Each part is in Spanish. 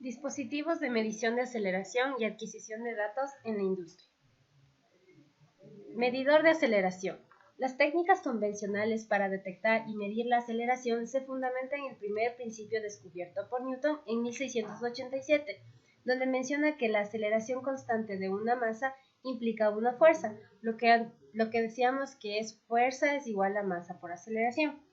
Dispositivos de medición de aceleración y adquisición de datos en la industria. Medidor de aceleración. Las técnicas convencionales para detectar y medir la aceleración se fundamentan en el primer principio descubierto por Newton en 1687, donde menciona que la aceleración constante de una masa implica una fuerza, lo que decíamos que es fuerza es igual a masa por aceleración.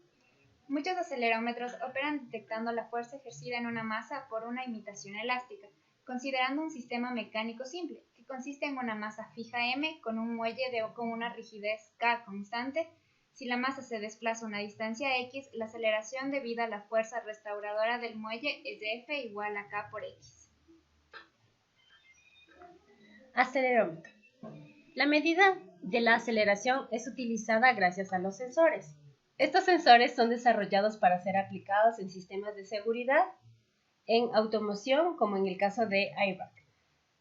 Muchos acelerómetros operan detectando la fuerza ejercida en una masa por una imitación elástica, considerando un sistema mecánico simple, que consiste en una masa fija m con un muelle con una rigidez k constante. Si la masa se desplaza una distancia x, la aceleración debida a la fuerza restauradora del muelle es F igual a k por x. Acelerómetro. La medida de la aceleración es utilizada gracias a los sensores. Estos sensores son desarrollados para ser aplicados en sistemas de seguridad, en automoción, como en el caso de airbag.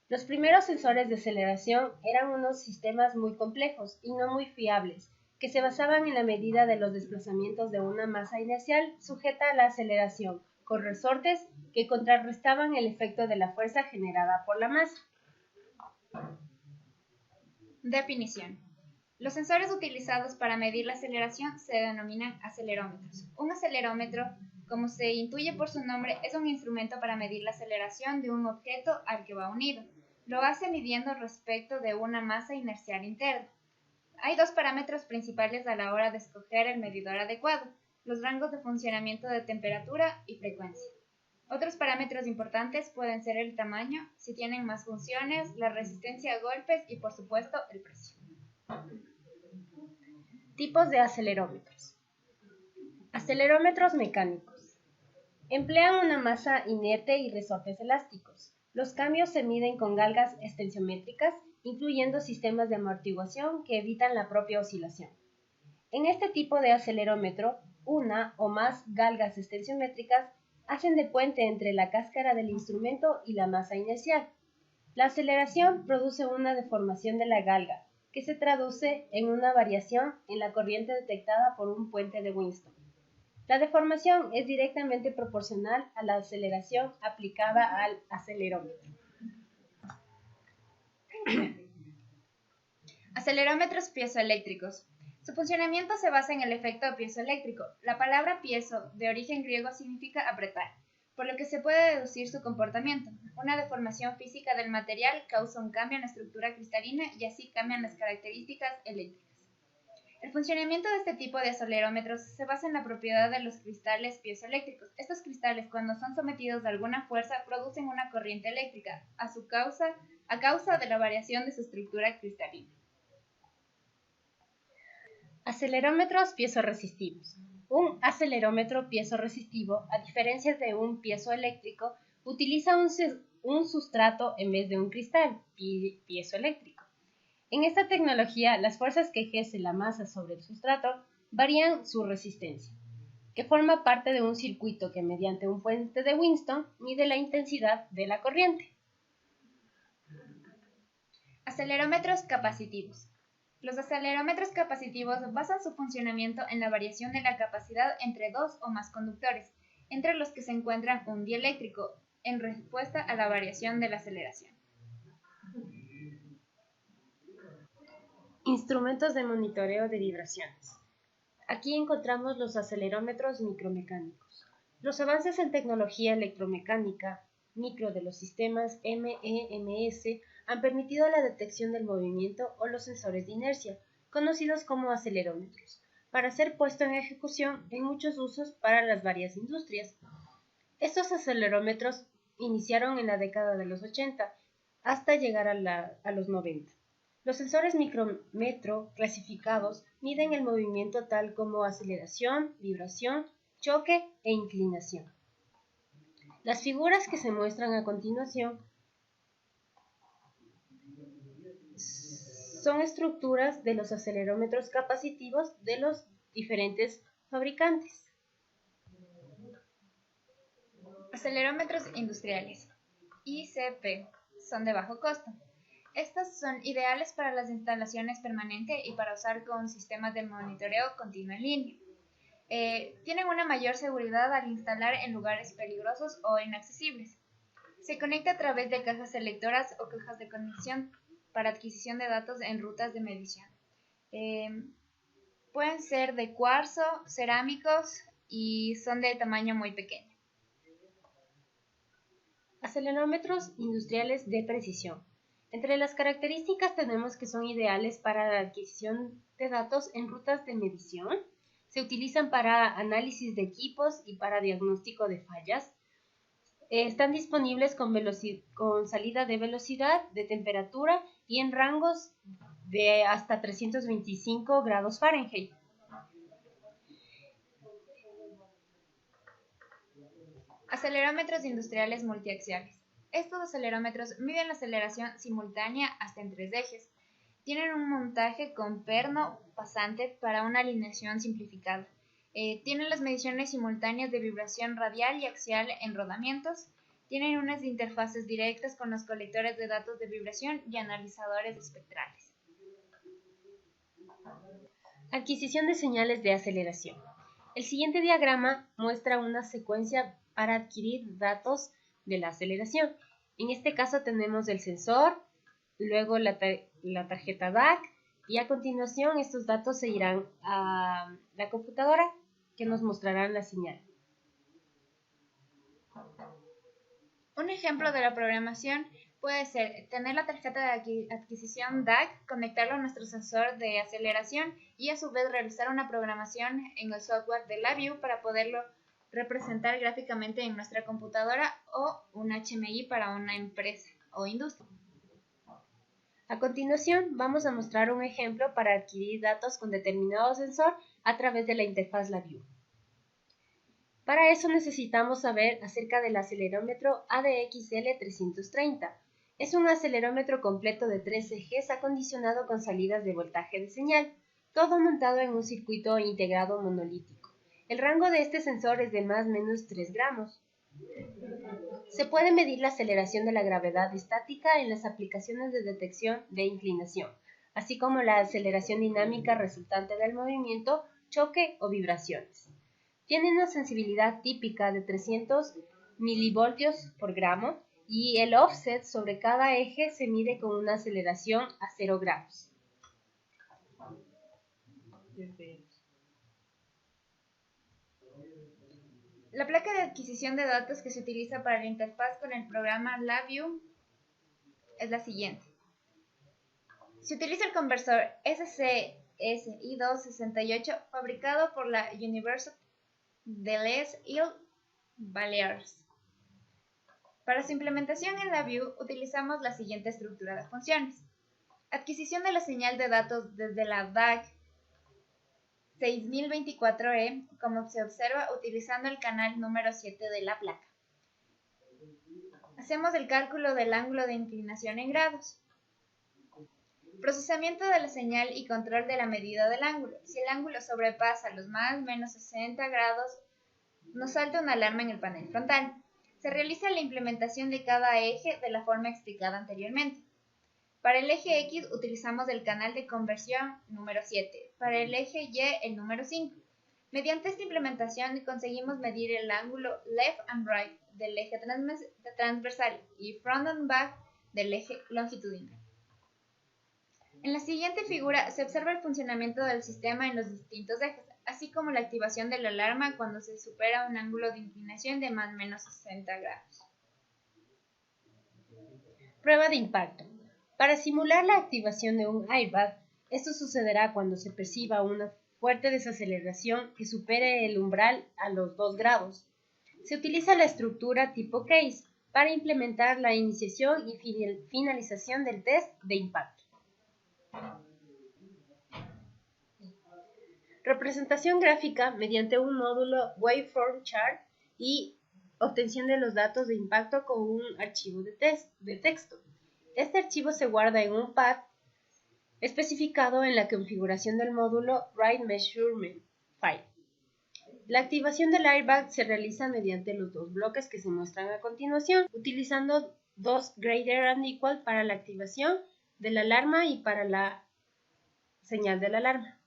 Los primeros sensores de aceleración eran unos sistemas muy complejos y no muy fiables, que se basaban en la medida de los desplazamientos de una masa inercial sujeta a la aceleración, con resortes que contrarrestaban el efecto de la fuerza generada por la masa. Definición. Los sensores utilizados para medir la aceleración se denominan acelerómetros. Un acelerómetro, como se intuye por su nombre, es un instrumento para medir la aceleración de un objeto al que va unido. Lo hace midiendo respecto de una masa inercial interna. Hay dos parámetros principales a la hora de escoger el medidor adecuado: los rangos de funcionamiento de temperatura y frecuencia. Otros parámetros importantes pueden ser el tamaño, si tienen más funciones, la resistencia a golpes y, por supuesto, el precio. Tipos de acelerómetros. Acelerómetros mecánicos. Emplean una masa inerte y resortes elásticos. Los cambios se miden con galgas extensiométricas, incluyendo sistemas de amortiguación que evitan la propia oscilación. En este tipo de acelerómetro, una o más galgas extensiométricas hacen de puente entre la cáscara del instrumento y la masa inercial. La aceleración produce una deformación de la galga, que se traduce en una variación en la corriente detectada por un puente de Winston. La deformación es directamente proporcional a la aceleración aplicada al acelerómetro. Acelerómetros piezoeléctricos. Su funcionamiento se basa en el efecto piezoeléctrico. La palabra piezo, de origen griego, significa apretar, por lo que se puede deducir su comportamiento. Una deformación física del material causa un cambio en la estructura cristalina y así cambian las características eléctricas. El funcionamiento de este tipo de acelerómetros se basa en la propiedad de los cristales piezoeléctricos. Estos cristales, cuando son sometidos a alguna fuerza, producen una corriente eléctrica a causa de la variación de su estructura cristalina. Acelerómetros piezoresistivos. Un acelerómetro piezoresitivo, a diferencia de un piezoeléctrico, utiliza un sustrato en vez de un cristal piezoeléctrico. En esta tecnología, las fuerzas que ejerce la masa sobre el sustrato varían su resistencia, que forma parte de un circuito que, mediante un puente de Winston, mide la intensidad de la corriente. Acelerómetros capacitivos. Los acelerómetros capacitivos basan su funcionamiento en la variación de la capacidad entre dos o más conductores, entre los que se encuentran un dieléctrico, en respuesta a la variación de la aceleración. Instrumentos de monitoreo de vibraciones. Aquí encontramos los acelerómetros micromecánicos. Los avances en tecnología electromecánica micro de los sistemas MEMS han permitido la detección del movimiento o los sensores de inercia, conocidos como acelerómetros, para ser puesto en ejecución en muchos usos para las varias industrias. Estos acelerómetros iniciaron en la década de los 80 hasta llegar a los 90. Los sensores micrómetro clasificados miden el movimiento tal como aceleración, vibración, choque e inclinación. Las figuras que se muestran a continuación son estructuras de los acelerómetros capacitivos de los diferentes fabricantes. Acelerómetros industriales, ICP, son de bajo costo. Estos son ideales para las instalaciones permanentes y para usar con sistemas de monitoreo continuo en línea. Tienen una mayor seguridad al instalar en lugares peligrosos o inaccesibles. Se conecta a través de cajas selectoras o cajas de conexión para adquisición de datos en rutas de medición. Pueden ser de cuarzo, cerámicos y son de tamaño muy pequeño. Acelerómetros industriales de precisión. Entre las características tenemos que son ideales para la adquisición de datos en rutas de medición. Se utilizan para análisis de equipos y para diagnóstico de fallas. Están disponibles con salida de velocidad, de temperatura y en rangos de hasta 325 grados Fahrenheit. Acelerómetros industriales multiaxiales. Estos acelerómetros miden la aceleración simultánea hasta en 3 ejes. Tienen un montaje con perno pasante para una alineación simplificada. Tienen las mediciones simultáneas de vibración radial y axial en rodamientos. Tienen unas interfaces directas con los colectores de datos de vibración y analizadores espectrales. Adquisición de señales de aceleración. El siguiente diagrama muestra una secuencia para adquirir datos de la aceleración. En este caso tenemos el sensor, luego la tarjeta DAC y a continuación estos datos se irán a la computadora que nos mostrarán la señal. Un ejemplo de la programación puede ser tener la tarjeta de adquisición DAC, conectarlo a nuestro sensor de aceleración y a su vez realizar una programación en el software de LabVIEW para poderlo representar gráficamente en nuestra computadora o un HMI para una empresa o industria. A continuación vamos a mostrar un ejemplo para adquirir datos con determinado sensor a través de la interfaz LabVIEW. Para eso necesitamos saber acerca del acelerómetro ADXL330. Es un acelerómetro completo de 3 ejes acondicionado con salidas de voltaje de señal, todo montado en un circuito integrado monolítico. El rango de este sensor es de más o menos 3 gramos. Se puede medir la aceleración de la gravedad estática en las aplicaciones de detección de inclinación, así como la aceleración dinámica resultante del movimiento, choque o vibraciones. Tiene una sensibilidad típica de 300 milivoltios por gramo y el offset sobre cada eje se mide con una aceleración a 0 gramos. La placa de adquisición de datos que se utiliza para la interfaz con el programa LabVIEW es la siguiente. Se utiliza el conversor SCSI268 fabricado por la Universitat de les Illes Balears. Para su implementación en LabVIEW utilizamos la siguiente estructura de funciones. Adquisición de la señal de datos desde la DAC 6024E, como se observa utilizando el canal número 7 de la placa. Hacemos el cálculo del ángulo de inclinación en grados. Procesamiento de la señal y control de la medida del ángulo. Si el ángulo sobrepasa los más o menos 60 grados, nos salta una alarma en el panel frontal. Se realiza la implementación de cada eje de la forma explicada anteriormente. Para el eje X utilizamos el canal de conversión número 7, para el eje Y el número 5. Mediante esta implementación conseguimos medir el ángulo left and right del eje transversal y front and back del eje longitudinal. En la siguiente figura se observa el funcionamiento del sistema en los distintos ejes, así como la activación de la alarma cuando se supera un ángulo de inclinación de más o menos 60 grados. Prueba de impacto. Para simular la activación de un airbag, esto sucederá cuando se perciba una fuerte desaceleración que supere el umbral a los 2 grados. Se utiliza la estructura tipo case para implementar la iniciación y finalización del test de impacto. Representación gráfica mediante un módulo Waveform Chart y obtención de los datos de impacto con un archivo de texto. Este archivo se guarda en un path especificado en la configuración del módulo Write Measurement File. La activación del airbag se realiza mediante los 2 bloques que se muestran a continuación, utilizando 2 greater than equal para la activación de la alarma y para la señal de la alarma.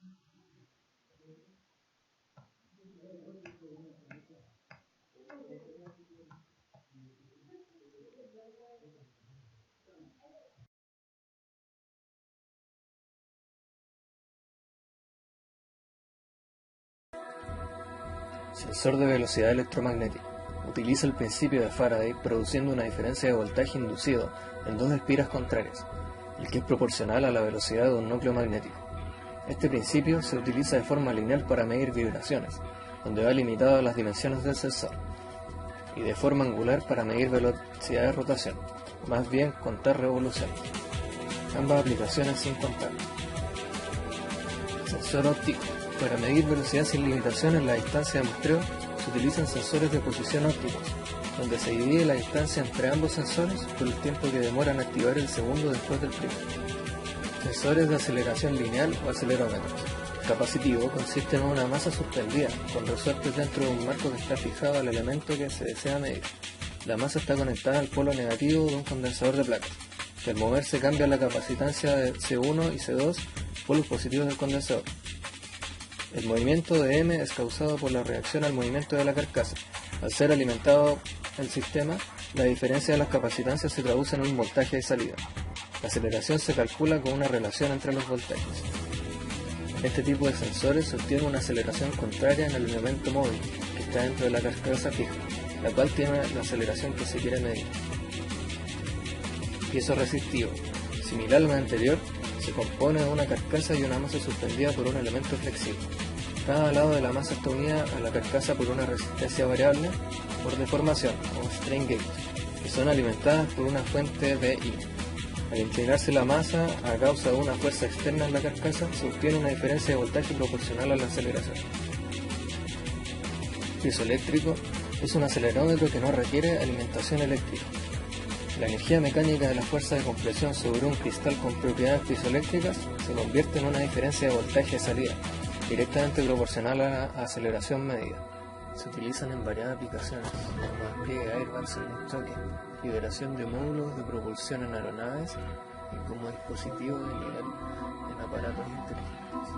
Sensor de velocidad electromagnética. Utiliza el principio de Faraday produciendo una diferencia de voltaje inducido en dos espiras contrarias, el que es proporcional a la velocidad de un núcleo magnético. Este principio se utiliza de forma lineal para medir vibraciones, donde va limitado a las dimensiones del sensor, y de forma angular para medir velocidad de rotación, más bien contar revoluciones. Ambas aplicaciones sin contar. Sensor óptico. Para medir velocidad sin limitación en la distancia de muestreo, se utilizan sensores de posición ópticos, donde se divide la distancia entre ambos sensores por el tiempo que demora en activar el segundo después del primero. Sensores de aceleración lineal o acelerómetros. El capacitivo consiste en una masa suspendida, con resortes dentro de un marco que está fijado al elemento que se desea medir. La masa está conectada al polo negativo de un condensador de placas, que al moverse cambia la capacitancia de C1 y C2, polos positivos del condensador. El movimiento de M es causado por la reacción al movimiento de la carcasa. Al ser alimentado el sistema, la diferencia de las capacitancias se traduce en un voltaje de salida. La aceleración se calcula con una relación entre los voltajes. En este tipo de sensores se obtiene una aceleración contraria en el elemento móvil, que está dentro de la carcasa fija, la cual tiene la aceleración que se quiere medir. Piezo resistivo. Similar al anterior, se compone de una carcasa y una masa suspendida por un elemento flexible. Cada lado de la masa está unida a la carcasa por una resistencia variable por deformación, o strain gauge, que son alimentadas por una fuente de I. Al inclinarse la masa a causa de una fuerza externa en la carcasa, se obtiene una diferencia de voltaje proporcional a la aceleración. Piezoeléctrico es un acelerómetro que no requiere alimentación eléctrica. La energía mecánica de la fuerza de compresión sobre un cristal con propiedades piezoeléctricas se convierte en una diferencia de voltaje de salida, directamente proporcional a la aceleración medida. Se utilizan en varias aplicaciones, como despliegue de airbags en un choque, liberación de módulos de propulsión en aeronaves y como dispositivo de nivel en aparatos inteligentes.